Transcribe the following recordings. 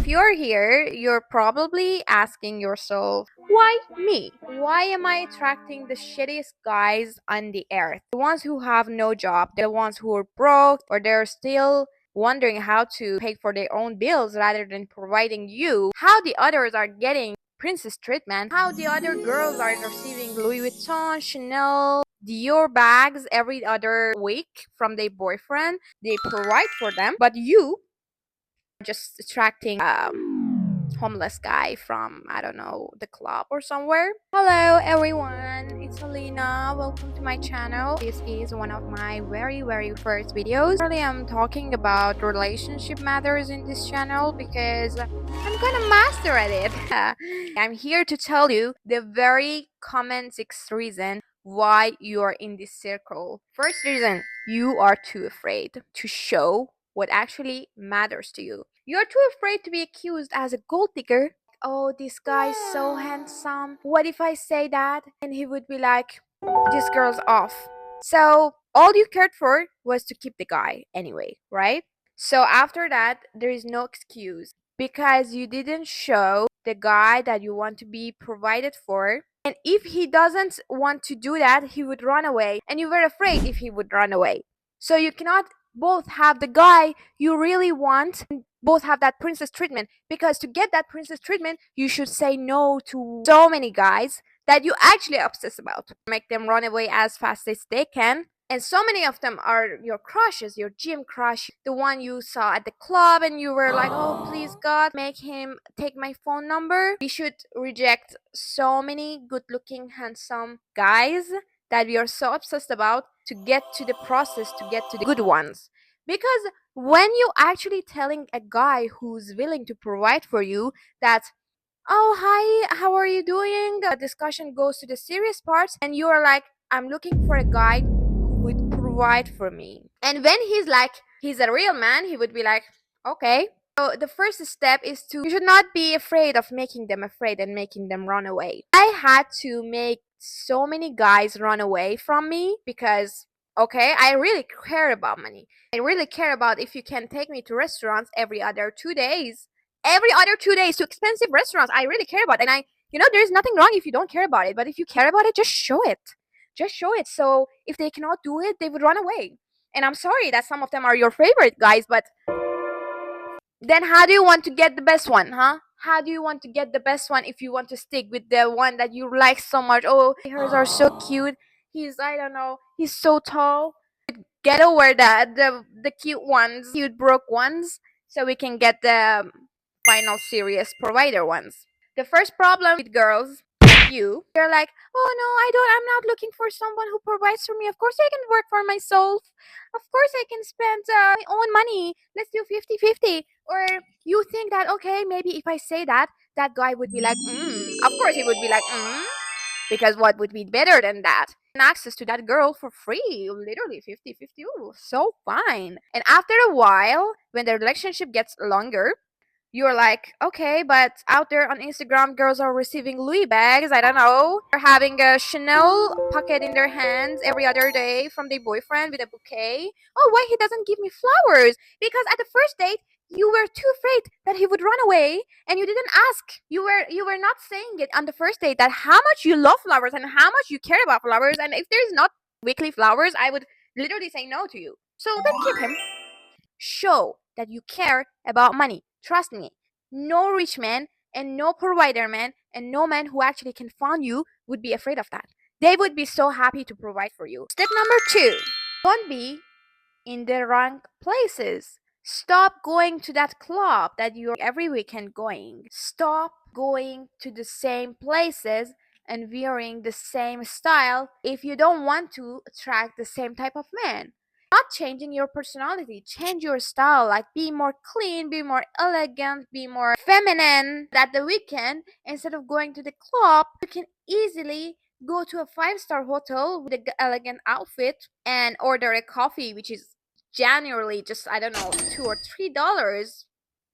you're here, you're probably asking yourself, why me? Why am I attracting the shittiest guys on the earth? The ones who have no job, the ones who are broke, or they're still wondering how to pay for their own bills rather than providing you, how the others are getting princess treatment, how the other girls are receiving Louis Vuitton, Chanel, Dior bags every other week from their boyfriend. They provide for them, but you just attracting homeless guy from, I don't know, the club or somewhere. Hello everyone, it's Alina. Welcome to my channel. This is one of my very first videos. Really, I'm talking about relationship matters in this channel because I'm gonna master at it. I'm here to tell you the very common 6 reason why you are in this circle. First reason, you are too afraid to show what actually matters to you. You're too afraid to be accused as a gold digger. Oh, this guy's so handsome. What if I say that? And he would be like, this girl's off. So, all you cared for was to keep the guy anyway, right? So, after that, there is no excuse because you didn't show the guy that you want to be provided for. And if he doesn't want to do that, he would run away. And you were afraid if he would run away. So, you cannot both have the guy you really want and both have that princess treatment, because to get that princess treatment you should say no to so many guys that you actually obsess about, make them run away as fast as they can. And so many of them are your crushes, your gym crush, the one you saw at the club and you were like, oh please god, make him take my phone number. We should reject so many good looking handsome guys that we are so obsessed about to get to the process, to get to the good ones. Because when you actually telling a guy who's willing to provide for you that, oh hi, how are you doing, the discussion goes to the serious parts and you're like, I'm looking for a guy who would provide for me. And when he's like, he's a real man, he would be like, okay. So the first step is to, you should not be afraid of making them afraid and making them run away. I had to make so many guys run away from me because, okay, I really care about money. I really care about if you can take me to restaurants every other 2 days. Every other 2 days to expensive restaurants. I really care about it. And there's nothing wrong if you don't care about it. But if you care about it, just show it. Just show it. So if they cannot do it, they would run away. And I'm sorry that some of them are your favorite guys, but then how do you want to get the best one, huh? How do you want to get the best one if you want to stick with the one that you like so much? Oh, hers are so cute. He's, I don't know, he's so tall. Get over the cute ones, cute broke ones, so we can get the final serious provider ones. The first problem with girls like you, they're like, oh no, I'm not looking for someone who provides for me. Of course I can work for myself. Of course I can spend my own money. Let's do 50-50. Or you think that, okay, maybe if I say that, that guy would be like, of course he would be like, because what would be better than that? And access to that girl for free, literally 50-50. Ooh, so fine. And after a while, when the relationship gets longer, you're like, okay, but out there on Instagram, girls are receiving Louis bags. I don't know. They're having a Chanel pocket in their hands every other day from their boyfriend with a bouquet. Oh, why he doesn't give me flowers? Because at the first date, you were too afraid that he would run away and you didn't ask. You were not saying it on the first date that how much you love flowers and how much you care about flowers. And if there's not weekly flowers, I would literally say no to you. So don't keep him. Show that you care about money. Trust me, no rich man and no provider man and no man who actually can fund you would be afraid of that. They would be so happy to provide for you. Step number 2, don't be in the wrong places. Stop going to that club that you're every weekend going. Stop going to the same places and wearing the same style if you don't want to attract the same type of man. Not changing your personality, change your style, like be more clean, be more elegant, be more feminine. At the weekend, instead of going to the club, you can easily go to a 5-star hotel with an elegant outfit and order a coffee, which is generally just, I don't know, $2 or $3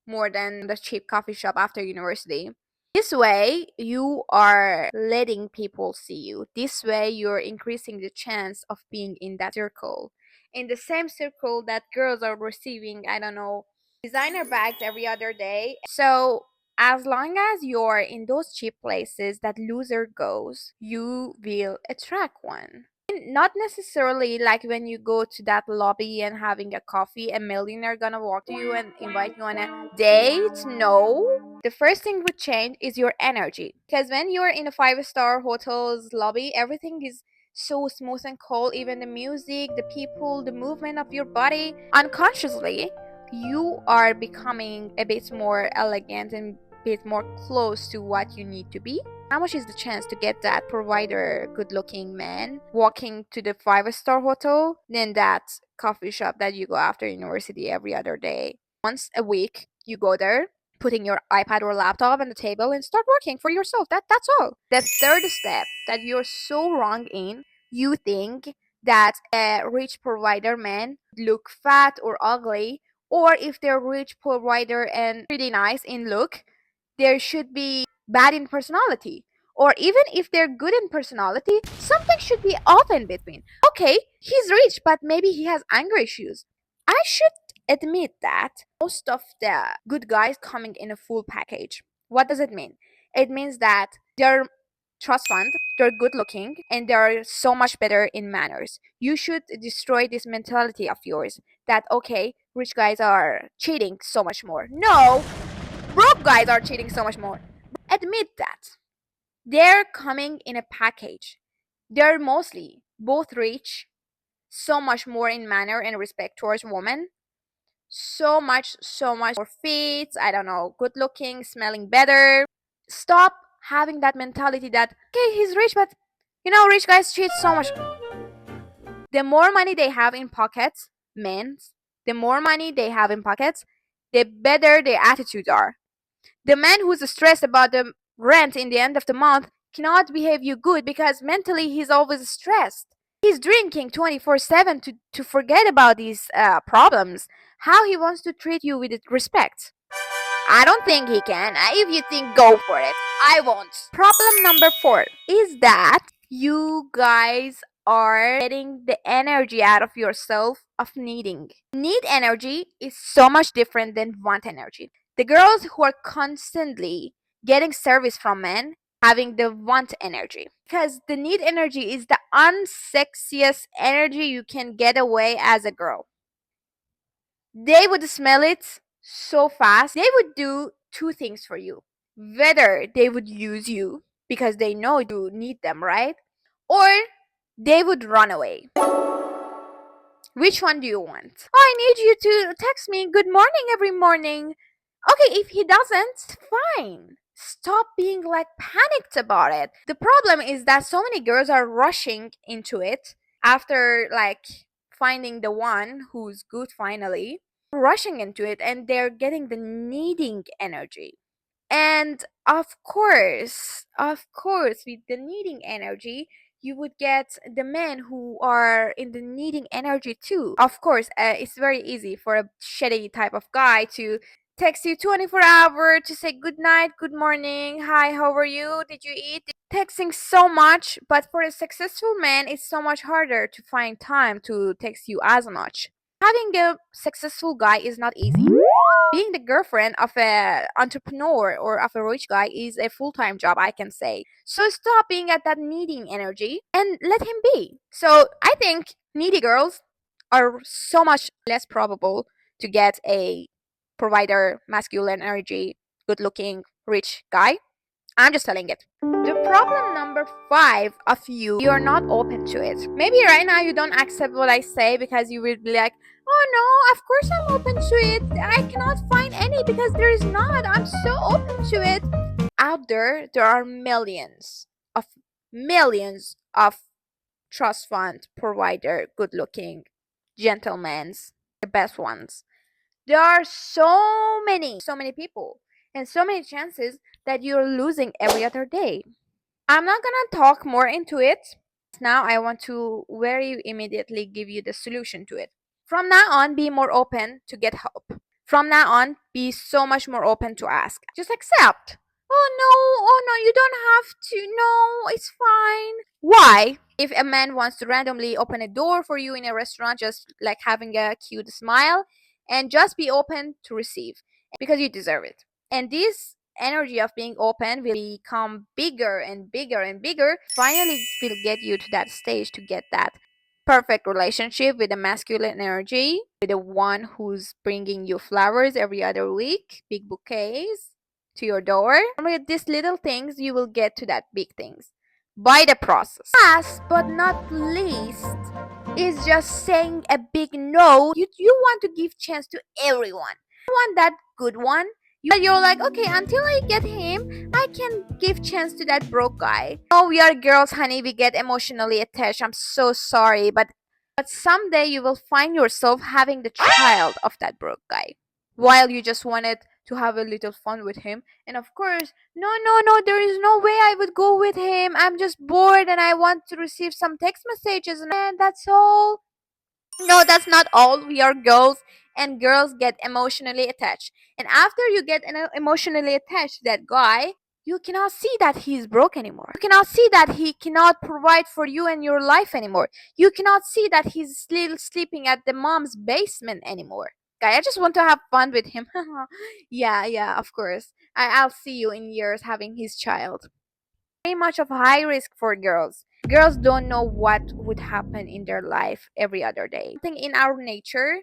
more than the cheap coffee shop after university. This way, you are letting people see you. This way, you're increasing the chance of being in that circle. In the same circle that girls are receiving, I don't know, designer bags every other day. So as long as you're in those cheap places that loser goes, you will attract one. Not necessarily like when you go to that lobby and having a coffee, a millionaire gonna walk to you and invite you on a date. No. The first thing would change is your energy. Because when you're in a five-star hotel's lobby, everything is so smooth and cool, even the music, the people, the movement of your body. Unconsciously, you are becoming a bit more elegant and a bit more close to what you need to be. How much is the chance to get that provider good looking man walking to the five-star hotel than that coffee shop that you go after university every other day? Once a week, you go there, putting your iPad or laptop on the table and start working for yourself. That's all. The third step that you're so wrong in, you think that a rich provider man look fat or ugly, or if they're rich provider and pretty nice in look, there should be bad in personality. Or even if they're good in personality, something should be off in between. Okay, he's rich, but maybe he has anger issues. I should admit that most of the good guys coming in a full package. What does it mean? It means that they're trust fund, they're good looking, and they're so much better in manners. You should destroy this mentality of yours that okay, rich guys are cheating so much more. No, broke guys are cheating so much more. Admit that. They're coming in a package. They're mostly both rich, so much more in manner and respect towards women, so much more fit, I don't know, good looking, smelling better. Stop having that mentality that, okay, he's rich, but rich guys cheat so much. The more money they have in pockets, men, the more money they have in pockets, the better their attitudes are. The man who's stressed about the rent in the end of the month cannot behave you good because mentally he's always stressed. He's drinking 24/7 to forget about these problems. How he wants to treat you with respect. I don't think he can. If you think, go for it. I won't. Problem number 4 is that you guys are getting the energy out of yourself of needing. Need energy is so much different than want energy. The girls who are constantly getting service from men having the want energy, because the need energy is the unsexiest energy you can get away as a girl. They would smell it so fast. They would do two things for you. Whether they would use you because they know you need them, right? Or they would run away. Which one do you want? Oh, I need you to text me good morning every morning. Okay, if he doesn't, fine. Stop being like panicked about it. The problem is that so many girls are rushing into it after like finding the one who's good finally, rushing into it and they're getting the needing energy. And of course, with the needing energy, you would get the men who are in the needing energy too. Of course, it's very easy for a shitty type of guy to text you 24 hour to say good night, good morning, hi, how are you? Did you eat? Texting so much, but for a successful man, it's so much harder to find time to text you as much. Having a successful guy is not easy. Being the girlfriend of a entrepreneur or of a rich guy is a full-time job, I can say. So stop being at that needing energy and let him be. So I think needy girls are so much less probable to get a provider, masculine energy, good looking, rich guy. I'm just telling it. The problem number 5 of you're not open to it. Maybe right now you don't accept what I say because you will be like, oh no, of course I'm open to it. I cannot find any because there is not. I'm so open to it. Out there are millions of trust fund provider, good looking gentlemen's, the best ones. There are so many people and so many chances that you're losing every other day. I'm not gonna talk more into it. Now I want to very immediately give you the solution to it. From now on, be more open to get help. From now on, be so much more open to ask. Just accept. Oh no, you don't have to. No, it's fine. Why? If a man wants to randomly open a door for you in a restaurant, just like having a cute smile, and just be open to receive because you deserve it. And this energy of being open will become bigger and bigger and bigger. Finally, it will get you to that stage to get that perfect relationship with a masculine energy, with the one who's bringing you flowers every other week, big bouquets to your door. And with these little things, you will get to that big things by the process. Last but not least is just saying a big no. You want to give chance to everyone. You want that good one. You're like, okay, until I get him, I can give chance to that broke guy. Oh, we are girls, honey. We get emotionally attached. I'm so sorry, but someday you will find yourself having the child of that broke guy, while you just wanted to have a little fun with him. And of course, no, no, no, there is no way I would go with him. I'm just bored and I want to receive some text messages, and that's all. No, that's not all. We are girls, and girls get emotionally attached. And after you get emotionally attached to that guy, you cannot see that he's broke anymore. You cannot see that he cannot provide for you and your life anymore. You cannot see that he's still sleeping at the mom's basement anymore. Guy, I just want to have fun with him. Yeah, yeah, of course. I'll see you in years having his child. Very much of high risk for girls. Girls don't know what would happen in their life every other day. Something in our nature,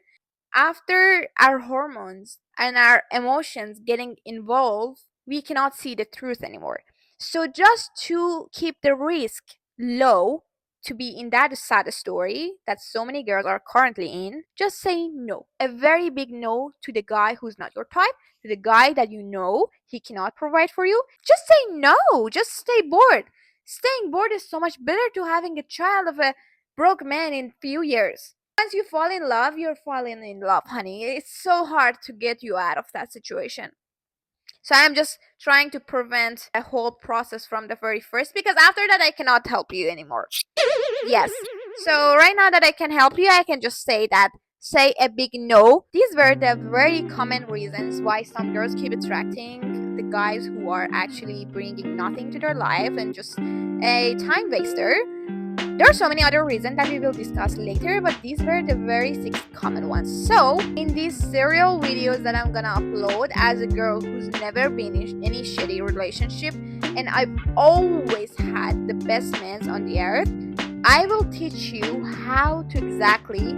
after our hormones and our emotions getting involved, we cannot see the truth anymore. So just to keep the risk low, to be in that sad story that so many girls are currently in, just say no. A very big no to the guy who's not your type, to the guy that you know he cannot provide for you. Just say no. Just stay bored. Staying bored is so much better to having a child of a broke man in few years. Once you fall in love, you're falling in love, honey. It's so hard to get you out of that situation. So I'm just trying to prevent a whole process from the very first, because after that I cannot help you anymore. Yes. So right now that I can help you, I can just say that. Say a big no. These were the very common reasons why some girls keep attracting the guys who are actually bringing nothing to their life and just a time waster. There are so many other reasons that we will discuss later, but these were the very 6 common ones. So, in these serial videos that I'm gonna upload as a girl who's never been in any shitty relationship, and I've always had the best men on the earth, I will teach you how to exactly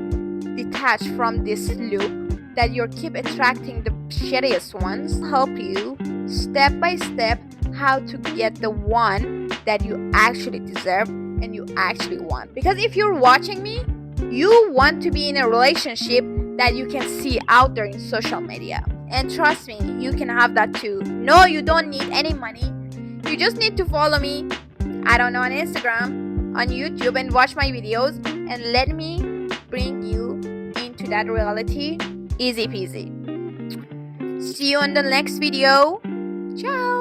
detach from this loop that you keep attracting the shittiest ones. Help you step by step how to get the one that you actually deserve and you actually want. Because if you're watching me, you want to be in a relationship that you can see out there in social media. And trust me, you can have that too. No, you don't need any money. You just need to follow me, I don't know, on Instagram, on YouTube, and watch my videos, and let me bring you into that reality. Easy peasy. See you on the next video. Ciao.